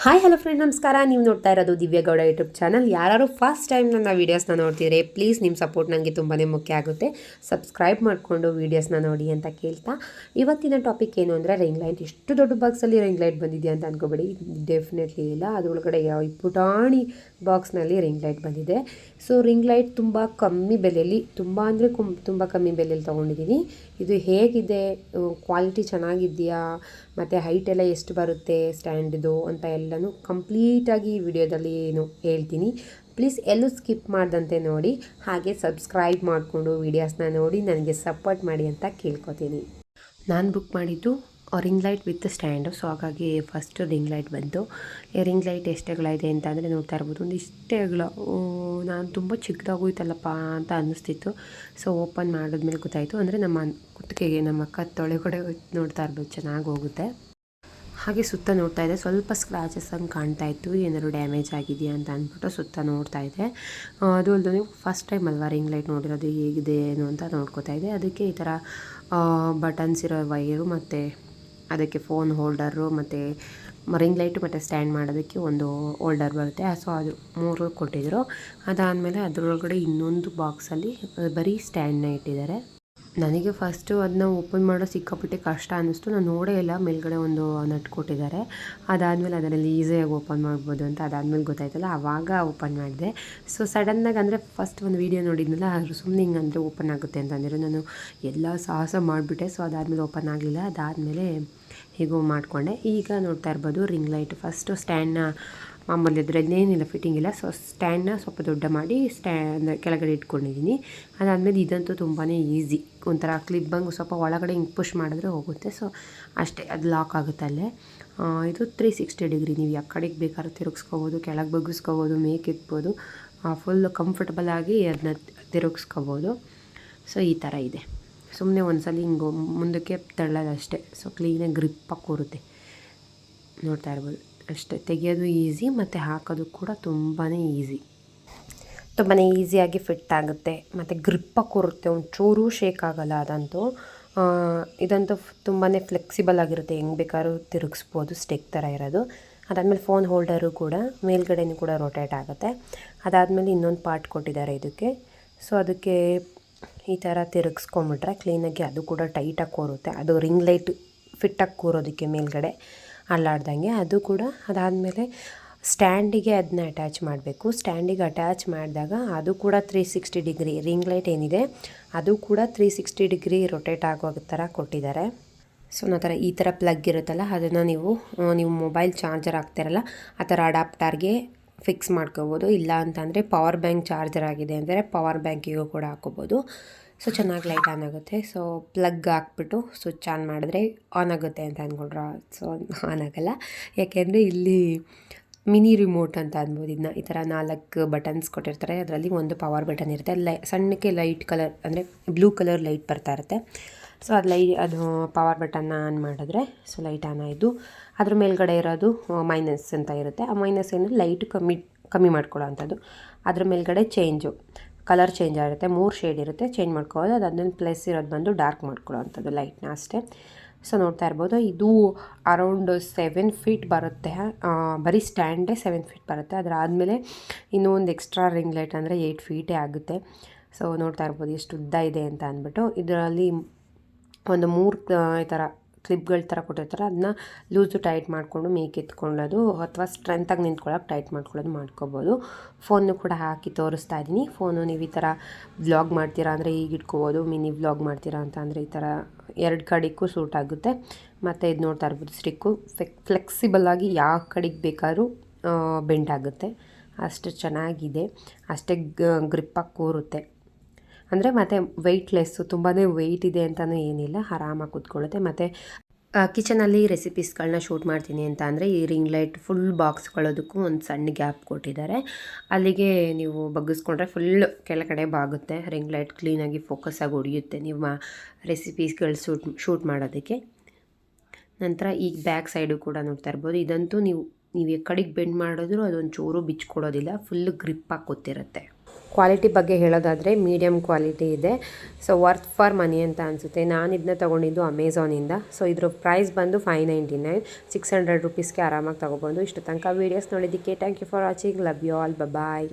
Hi hello friend, ನಮಸ್ಕಾರ. ನೀವು ನೋಡ್ತಾ ಇರೋದು ದಿವ್ಯಗೌಡ ಯೂಟ್ಯೂಬ್ ಚಾನಲ್. ಯಾರು ಫಸ್ಟ್ ಟೈಮ್ ನನ್ನ ವೀಡಿಯೋಸ್ನ ನೋಡ್ತಿದ್ರೆ ಪ್ಲೀಸ್ ನಿಮ್ಮ ಸಪೋರ್ಟ್ ನನಗೆ ತುಂಬಾ ಮುಖ್ಯ ಆಗುತ್ತೆ. ಸಬ್ಸ್ಕ್ರೈಬ್ ಮಾಡಿಕೊಂಡು ವೀಡಿಯೋಸ್ನ ನೋಡಿ ಅಂತ ಕೇಳ್ತಾ, ಇವತ್ತಿನ ಟಾಪಿಕ್ ಏನು ಅಂದರೆ ರಿಂಗ್ ಲೈಟ್. ಎಷ್ಟು ದೊಡ್ಡ ಬಾಕ್ಸಲ್ಲಿ ರಿಂಗ್ ಲೈಟ್ ಬಂದಿದೆ ಅಂತ ಅಂದ್ಕೋಬೇಡಿ, ಡೆಫಿನೆಟ್ಲಿ ಇಲ್ಲ. ಅದರೊಳಗಡೆ ಪುಟಾಣಿ ಬಾಕ್ಸ್ನಲ್ಲಿ ರಿಂಗ್ ಲೈಟ್ ಬಂದಿದೆ. ಸೊ ರಿಂಗ್ ಲೈಟ್ ತುಂಬ ಕಮ್ಮಿ ಬೆಲೆಯಲ್ಲಿ, ತುಂಬ ಅಂದರೆ ತುಂಬ ಕಮ್ಮಿ ಬೆಲೆಯಲ್ಲಿ ತೊಗೊಂಡಿದ್ದೀನಿ. ಇದು ಹೇಗಿದೆ, ಕ್ವಾಲಿಟಿ ಚೆನ್ನಾಗಿದೆಯಾ, ಮತ್ತು ಹೈಟ್ ಎಲ್ಲ ಎಷ್ಟು ಬರುತ್ತೆ ಸ್ಟ್ಯಾಂಡ್ದು ಅಂತ ಎಲ್ಲನೂ ಕಂಪ್ಲೀಟಾಗಿ ಈ ವಿಡಿಯೋದಲ್ಲಿ ಹೇಳ್ತೀನಿ. ಪ್ಲೀಸ್ ಎಲ್ಲೂ ಸ್ಕಿಪ್ ಮಾಡ್ದಂತೆ ನೋಡಿ, ಹಾಗೆ ಸಬ್ಸ್ಕ್ರೈಬ್ ಮಾಡಿಕೊಂಡು ವೀಡಿಯೋಸ್ನ ನೋಡಿ ನನಗೆ ಸಪೋರ್ಟ್ ಮಾಡಿ ಅಂತ ಕೇಳ್ಕೊತೀನಿ. ನಾನು ಬುಕ್ ಮಾಡಿದ್ದು ring light with stand. So ಹಾಗಾಗಿ ಫಸ್ಟ್ ರಿಂಗ್ ಲೈಟ್ ಬಂತು. ರಿಂಗ್ ಲೈಟ್ ಎಷ್ಟು ಅಗಲ ಇದೆ ಅಂತ ಅಂದರೆ ನೋಡ್ತಾ ಇರ್ಬೋದು, ಒಂದು ಇಷ್ಟೇ ಅಗಲ. ನಾನು ತುಂಬ ಚಿಕ್ಕದಾಗೋಯ್ತಲ್ಲಪ್ಪ ಅಂತ ಅನ್ನಿಸ್ತಿತ್ತು. ಸೊ ಓಪನ್ ಮಾಡಿದ್ಮೇಲೆ ಗೊತ್ತಾಯಿತು, ಅಂದರೆ ನಮ್ಮ ಕುತ್ತಿಗೆಗೆ, ನಮ್ಮ ಕತ್ತೊಳಗಡೆ ನೋಡ್ತಾ ಇರ್ಬೋದು, ಚೆನ್ನಾಗಿ ಹೋಗುತ್ತೆ. ಹಾಗೆ ಸುತ್ತ ನೋಡ್ತಾ ಇದೆ, ಸ್ವಲ್ಪ ಸ್ಕ್ರ್ಯಾಚಸ್ ಹಂಗೆ ಕಾಣ್ತಾ ಇತ್ತು, ಏನಾದ್ರು ಡ್ಯಾಮೇಜ್ ಆಗಿದೆಯಾ ಅಂತ ಅಂದ್ಬಿಟ್ಟು ಸುತ್ತ ನೋಡ್ತಾ ಇದೆ. ಅದು ಅಲ್ಲದೆ ನೀವು ಫಸ್ಟ್ ಟೈಮ್ ಅಲ್ವಾ ರಿಂಗ್ ಲೈಟ್ ನೋಡಿರೋದು, ಹೇಗಿದೆ ಏನು ಅಂತ ನೋಡ್ಕೋತಾ ಇದೆ. ಅದಕ್ಕೆ ಈ ಥರ ಬಟನ್ಸ್ ಇರೋ ವೈರು, ಮತ್ತು ಅದಕ್ಕೆ ಫೋನ್ ಹೋಲ್ಡರು, ಮತ್ತು ರಿಂಗ್ ಲೈಟು ಮತ್ತು ಸ್ಟ್ಯಾಂಡ್ ಮಾಡೋದಕ್ಕೆ ಒಂದು ಹೋಲ್ಡರ್ ಬರುತ್ತೆ. ಸೊ ಅದು 3 ಕೊಟ್ಟಿದ್ದರು. ಅದಾದಮೇಲೆ ಅದರೊಳಗಡೆ ಇನ್ನೊಂದು ಬಾಕ್ಸಲ್ಲಿ ಬರೀ ಸ್ಟ್ಯಾಂಡ್ನ ಇಟ್ಟಿದ್ದಾರೆ. ನನಗೆ ಫಸ್ಟು ಅದನ್ನ ಓಪನ್ ಮಾಡೋ ಸಿಕ್ಕಾಪಟ್ಟೆ ಕಷ್ಟ ಅನ್ನಿಸ್ತು. ನಾನು ನೋಡೇ ಇಲ್ಲ, ಮೇಲ್ಗಡೆ ಒಂದು ನಟ್ ಕೊಟ್ಟಿದ್ದಾರೆ. ಅದಾದಮೇಲೆ ಅದರಲ್ಲಿ ಈಸಿಯಾಗಿ ಓಪನ್ ಮಾಡ್ಬೋದು ಅಂತ ಅದಾದಮೇಲೆ ಗೊತ್ತಾಯ್ತಲ್ಲ, ಆವಾಗ ಓಪನ್ ಮಾಡಿದೆ. ಸೊ ಸಡನ್ನಾಗಿ, ಅಂದರೆ ಫಸ್ಟ್ ಒಂದು ವೀಡಿಯೋ ನೋಡಿದ್ನಲ್ಲ, ಅದು ಸುಮ್ಮನೆ ಹಿಂಗೆ ಅಂದರೆ ಓಪನ್ ಆಗುತ್ತೆ ಅಂತ ಅಂದಿರೋ ನಾನು ಎಲ್ಲ ಸಾಹಸ ಮಾಡಿಬಿಟ್ಟೆ. ಸೊ ಅದಾದಮೇಲೆ ಓಪನ್ ಆಗಲಿಲ್ಲ. ಅದಾದಮೇಲೆ ಹೀಗೂ ಮಾಡಿಕೊಂಡೆ. ಈಗ ನೋಡ್ತಾ ಇರ್ಬೋದು ರಿಂಗ್ ಲೈಟ್. ಫಸ್ಟು ಸ್ಟ್ಯಾಂಡ್ನ ಮಾಮೂಲಿ ಅದ್ರನ್ನೇನಿಲ್ಲ, ಫಿಟ್ಟಿಂಗ್ ಇಲ್ಲ. ಸೊ ಸ್ಟ್ಯಾಂಡ್ನ ಸ್ವಲ್ಪ ದೊಡ್ಡ ಮಾಡಿ ಕೆಳಗಡೆ ಇಟ್ಕೊಂಡಿದ್ದೀನಿ. ಅದಾದಮೇಲೆ ಇದಂತೂ ತುಂಬಾ ಈಸಿ, ಒಂಥರ ಕ್ಲಿಪ್ಪಂಗೆ ಸ್ವಲ್ಪ ಒಳಗಡೆ ಹಿಂಗೆ ಪುಷ್ ಮಾಡಿದ್ರೆ ಹೋಗುತ್ತೆ. ಸೊ ಅಷ್ಟೇ, ಅದು ಲಾಕ್ ಆಗುತ್ತೆ ಅಲ್ಲೇ. ಇದು 360 ಡಿಗ್ರಿ, ನೀವು ಯಾವ ಕಡೆಗೆ ಬೇಕಾದ್ರೂ ತಿರುಗಿಸ್ಕೋಬೋದು, ಕೆಳಗೆ ಬಗ್ಗಿಸ್ಕೋಬೋದು, ಮೇಕೆತ್ಬೋದು, ಫುಲ್ ಕಂಫರ್ಟಬಲಾಗಿ ಅದನ್ನ ತಿರುಗಿಸ್ಕೋಬೋದು. ಸೊ ಈ ಥರ ಇದೆ. ಸುಮ್ಮನೆ ಒಂದ್ಸಲ ಹಿಂಗೆ ಮುಂದಕ್ಕೆ ತಳ್ಳೋದಷ್ಟೇ. ಸೊ ಕ್ಲೀನಾಗಿ ಗ್ರಿಪ್ಪಾಗಿ ಕೂರುತ್ತೆ, ನೋಡ್ತಾ ಇರ್ಬೋದು. ಅಷ್ಟೇ, ತೆಗೆಯೋದು ಈಸಿ ಮತ್ತು ಹಾಕೋದು ಕೂಡ ತುಂಬಾ ಈಸಿಯಾಗಿ ಫಿಟ್ ಆಗುತ್ತೆ, ಮತ್ತು ಗ್ರಿಪ್ಪಾಗಿ ಕೂರುತ್ತೆ, ಒಂಚೂರು ಶೇಕ್ ಆಗೋಲ್ಲ. ಇದಂತೂ ತುಂಬಾ ಫ್ಲೆಕ್ಸಿಬಲ್ ಆಗಿರುತ್ತೆ, ಹೆಂಗೆ ಬೇಕಾದ್ರೂ ತಿರುಗಿಸ್ಬೋದು, ಸ್ಟೆಕ್ ಥರ ಇರೋದು. ಅದಾದಮೇಲೆ ಫೋನ್ ಹೋಲ್ಡರು ಕೂಡ ಮೇಲ್ಗಡೆನೂ ಕೂಡ ರೊಟೇಟ್ ಆಗುತ್ತೆ. ಅದಾದಮೇಲೆ ಇನ್ನೊಂದು ಪಾರ್ಟ್ ಕೊಟ್ಟಿದ್ದಾರೆ ಇದಕ್ಕೆ. ಸೊ ಅದಕ್ಕೆ ಈ ಥರ ತಿರುಗಿಸ್ಕೊಂಬಿಟ್ರೆ ಕ್ಲೀನಾಗಿ ಅದು ಕೂಡ ಟೈಟಾಗಿ ಕೂರುತ್ತೆ. ಅದು ರಿಂಗ್ ಲೈಟ್ ಫಿಟ್ಟಾಗಿ ಕೂರೋದಕ್ಕೆ ಮೇಲ್ಗಡೆ ಅಲ್ಲಾಡ್ದಂಗೆ ಅದು ಕೂಡ. ಅದಾದಮೇಲೆ ಸ್ಟ್ಯಾಂಡಿಗೆ ಅದನ್ನ ಅಟ್ಯಾಚ್ ಮಾಡಬೇಕು. ಸ್ಟ್ಯಾಂಡಿಗೆ ಅಟ್ಯಾಚ್ ಮಾಡಿದಾಗ ಅದು ಕೂಡ 360 ಡಿಗ್ರಿ, ರಿಂಗ್ ಲೈಟ್ ಏನಿದೆ ಅದು ಕೂಡ 360 ಡಿಗ್ರಿ ರೊಟೇಟ್ ಆಗೋ ಥರ ಕೊಟ್ಟಿದ್ದಾರೆ. ಸೊ ಈ ಥರ ಪ್ಲಗ್ ಇರುತ್ತಲ್ಲ, ಅದನ್ನು ನೀವು ಮೊಬೈಲ್ ಚಾರ್ಜರ್ ಹಾಕ್ತಿರಲ್ಲ, ಆ ಥರ ಅಡಾಪ್ಟರ್ಗೆ ಫಿಕ್ಸ್ ಮಾಡ್ಕೋಬೋದು. ಇಲ್ಲ ಅಂತಂದರೆ ಪವರ್ ಬ್ಯಾಂಕ್ ಚಾರ್ಜರ್ ಆಗಿದೆ ಅಂದರೆ ಪವರ್ ಬ್ಯಾಂಕಿಗೂ ಕೂಡ ಹಾಕೋಬೋದು. ಸೊ ಚೆನ್ನಾಗಿ ಲೈಟ್ ಆನ್ ಆಗುತ್ತೆ. ಸೊ ಪ್ಲಗ್ ಹಾಕ್ಬಿಟ್ಟು ಸ್ವಿಚ್ ಆನ್ ಮಾಡಿದ್ರೆ ಆನ್ ಆಗುತ್ತೆ ಅಂತ ಅಂದ್ಕೊಂಡ್ರೆ, ಸೊ ಆನ್ ಆಗೋಲ್ಲ. ಯಾಕೆಂದರೆ ಇಲ್ಲಿ ಮಿನಿ ರಿಮೋಟ್ ಅಂತ ಅನ್ಬೋದು. ಇದನ್ನ ಈ ಥರ 4 ಬಟನ್ಸ್ ಕೊಟ್ಟಿರ್ತಾರೆ. ಅದರಲ್ಲಿ ಒಂದು ಪವರ್ ಬಟನ್ ಇರುತ್ತೆ. ಸಣ್ಣಕ್ಕೆ ಲೈಟ್ ಕಲರ್, ಅಂದರೆ ಬ್ಲೂ ಕಲರ್ ಲೈಟ್ ಬರ್ತಾ ಇರುತ್ತೆ. ಸೊ ಅದು ಪವರ್ ಬಟನ್ನ ಆನ್ ಮಾಡಿದ್ರೆ ಸೊ ಲೈಟ್ ಆನ್ ಆಯಿತು. ಅದ್ರ ಮೇಲ್ಗಡೆ ಇರೋದು ಮೈನಸ್ ಅಂತ ಇರುತ್ತೆ. ಆ ಮೈನಸ್ ಏನು, ಲೈಟ್ ಕಮ್ಮಿ ಮಾಡ್ಕೊಳ್ಳೋ ಅಂಥದ್ದು. ಅದ್ರ ಮೇಲ್ಗಡೆ ಕಲರ್ ಚೇಂಜ್ ಆಗಿರುತ್ತೆ, 3 ಶೇಡ್ ಇರುತ್ತೆ, ಚೇಂಜ್ ಮಾಡ್ಕೊಳ್ಳೋದು. ಅದಾದ್ಮೇಲೆ ಪ್ಲಸ್ ಇರೋದು ಬಂದು ಡಾರ್ಕ್ ಮಾಡ್ಕೊಳ್ಳೋ ಅಂಥದ್ದು ಲೈಟ್ನ, ಅಷ್ಟೇ. ಸೊ ನೋಡ್ತಾ ಇರ್ಬೋದು, ಇದು ಅರೌಂಡ್ 7 ಫೀಟ್ ಬರುತ್ತೆ. ಬರೀ ಸ್ಟ್ಯಾಂಡೇ 7 ಫೀಟ್ ಬರುತ್ತೆ. ಅದರಾದಮೇಲೆ ಇನ್ನೂ ಒಂದು ಎಕ್ಸ್ಟ್ರಾ ರಿಂಗ್ ಲೈಟ್ ಅಂದರೆ 8 ಫೀಟೇ ಆಗುತ್ತೆ. ಸೊ ನೋಡ್ತಾ ಇರ್ಬೋದು ಎಷ್ಟು ಉದ್ದ ಇದೆ ಅಂತ ಅಂದ್ಬಿಟ್ಟು. ಇದರಲ್ಲಿ ಒಂದು 3 ಈ ಥರ ಕ್ಲಿಪ್ಗಳ ಥರ ಕೊಟ್ಟಿರ್ತಾರೆ. ಅದನ್ನ ಲೂಸು ಟೈಟ್ ಮಾಡಿಕೊಂಡು ಎತ್ಕೊಳ್ಳೋದು, ಅಥವಾ ಸ್ಟ್ರೆಂತಾಗಿ ನಿಂತ್ಕೊಳ್ಳೋಕೆ ಟೈಟ್ ಮಾಡ್ಕೋಬೋದು. ಫೋನು ಕೂಡ ಹಾಕಿ ತೋರಿಸ್ತಾ ಇದ್ದೀನಿ. ಫೋನು ನೀವು ಈ ಥರ ವ್ಲಾಗ್ ಮಾಡ್ತೀರಾ ಅಂದರೆ ಈಗ ಇಟ್ಕೋಬೋದು, ಮಿನಿ ವ್ಲಾಗ್ ಮಾಡ್ತೀರಾ ಅಂತ ಅಂದರೆ ಈ ಥರ 2 ಕಡೆಗೂ ಸೂಟ್ ಆಗುತ್ತೆ. ಮತ್ತು ಇದು ನೋಡ್ತಾ ಇರ್ಬೋದು, ಸ್ಟಿಕ್ಕು ಫ್ಲೆಕ್ಸಿಬಲಾಗಿ ಯಾವ ಕಡೆಗೆ ಬೇಕಾದ್ರೂ ಬೆಂಡ್ ಆಗುತ್ತೆ. ಅಷ್ಟು ಚೆನ್ನಾಗಿದೆ, ಅಷ್ಟೇ ಗ್ರಿಪ್ಪಾಗಿ ಕೂರುತ್ತೆ. ಅಂದರೆ ಮತ್ತು ವೆಯ್ಟ್ಲೆಸ್ಸು, ತುಂಬಾ ವೆಯ್ಟ್ ಇದೆ ಅಂತಲೂ ಏನಿಲ್ಲ, ಆರಾಮಾಗಿ ಕೂತ್ಕೊಳ್ಳುತ್ತೆ. ಮತ್ತು ಕಿಚನಲ್ಲಿ ರೆಸಿಪೀಸ್ಗಳನ್ನ ಶೂಟ್ ಮಾಡ್ತೀನಿ ಅಂತ ಅಂದರೆ ಈ ರಿಂಗ್ ಲೈಟ್ ಫುಲ್ ಬಾಕ್ಸ್ಗಳೋದಕ್ಕೂ ಒಂದು ಸಣ್ಣ ಗ್ಯಾಪ್ ಕೊಟ್ಟಿದ್ದಾರೆ. ಅಲ್ಲಿಗೆ ನೀವು ಬಗ್ಗಿಸ್ಕೊಂಡ್ರೆ ಫುಲ್ ಕೆಳಗಡೆ ಬಾಗುತ್ತೆ. ರಿಂಗ್ ಲೈಟ್ ಕ್ಲೀನಾಗಿ ಫೋಕಸ್ಸಾಗಿ ಹೊಡೆಯುತ್ತೆ ನಿಮ್ಮ ರೆಸಿಪೀಸ್ಗಳು ಶೂಟ್ ಮಾಡೋದಕ್ಕೆ. ನಂತರ ಈಗ ಬ್ಯಾಕ್ ಸೈಡು ಕೂಡ ನೋಡ್ತಾ ಇರ್ಬೋದು. ಇದಂತೂ ನೀವು ಕಡೆಗೆ ಬೆಂಡ್ ಮಾಡಿದ್ರು ಅದೊಂದು ಚೂರು ಬಿಚ್ಕೊಡೋದಿಲ್ಲ, ಫುಲ್ಲು ಗ್ರಿಪ್ಪಾಗಿ ಕೂತಿರುತ್ತೆ. ಕ್ವಾಲಿಟಿ ಬಗ್ಗೆ ಹೇಳೋದಾದರೆ ಮೀಡಿಯಮ್ ಕ್ವಾಲಿಟಿ ಇದೆ. ಸೊ ವರ್ತ್ ಫಾರ್ ಮನಿ ಅಂತ ಅನಿಸುತ್ತೆ. ನಾನು ಇದನ್ನ ತೊಗೊಂಡಿದ್ದು ಅಮೆಝಾನಿಂದ. ಸೊ ಇದ್ರ ಪ್ರೈಸ್ ಬಂದು $599, $600 ಆರಾಮಾಗಿ ತೊಗೋಬೋದು. ಇಷ್ಟು ತನಕ ವೀಡಿಯೋಸ್ ನೋಡಿದ್ದಕ್ಕೆ thank you for watching. Love you all. Bye.